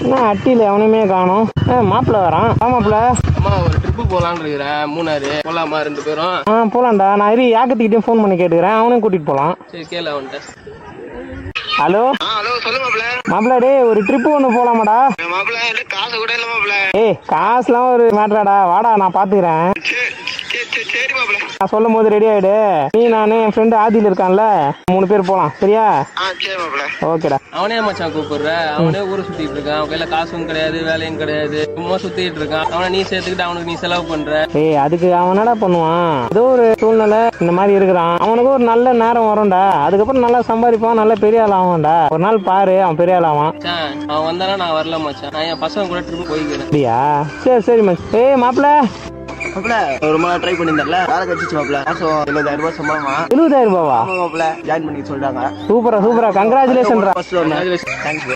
என்ன அட்டியில் எவனையுமே காணும். மாப்பிள்ள வரான். மாப்பிள்ள அம்மா ஒரு ட்ரிப்பு போகலான்னு இருக்கிறேன். மூணாறு போகலாமா 2 பேரும்? போகலாம்டா. நான் யாக்கத்துக்கிட்டே ஃபோன் பண்ணி கேட்டுக்கிறேன். அவனையும் கூட்டிகிட்டு போகலாம். சரி கேளு அவன்கிட்ட. ஹலோ ஹலோ சொல்லு மாப்ள. மாப்பிள்ள டே ஒரு ட்ரிப்பு ஒன்று போகலாமாடா? மாப்ள என்கிட்ட காசு கூட இல்ல மாப்ள. காசுலாம் ஒரு மேட்டராடா. வாடா நான் பார்த்துக்கிறேன். சரி மாப்ள. நான் சொல்லும் போது ரெடி ஆயிடு. நீ நானு என் ஃப்ரெண்டு ஆதில் இருக்கான்ல, 3 பேர் போலாம். சரியா? சரி மாப்ள. ஓகேடா. அவனே மச்சான் கூப்பிடுற. அவனே ஊரை சுத்திட்டு இருக்கான். அவன் கையில காசும் கிடையாது, வேலையும் கிடையாது. சும்மா சுத்திட்டு இருக்கான். அவனை நீ சேர்த்துக்கிட்டு அவனுக்கு நீ செலவு பண்ற. அதுக்கு அவன் என்னடா பண்ணுவான்? ஏதோ ஒரு சூழ்நிலை இந்த மாதிரி இருக்கிறான். அவனுக்கு ஒரு நல்ல நேரம் வரும்டா. அதுக்கப்புறம் நல்லா சம்பாதிப்பான், நல்ல பெரிய ஆள் ஆவான்டா. ஒரு நாள் பாரு அவன் பெரிய ஆள் ஆவான். அவன் வந்தானா நான் வரல மச்சான். நான் என் பசங்க கூட ட்ரிப் போய்க்கிறேன். அப்படியா? சரி மச்சான். மாப்பிள்ள ரொம்ப நாள் ட்ரை பண்ணிருந்தல, வேலை கிடைச்சிச்சு மாப்ள. மாசம் 70000 ரூபாய் சம்பளமா. 70000 ரூபாவா? மாப்ள ஜாயின் பண்ணி சொல்றாங்க. சூப்பரா கங்க்ராச்சுலேஷன். தேங்க்ஸ்.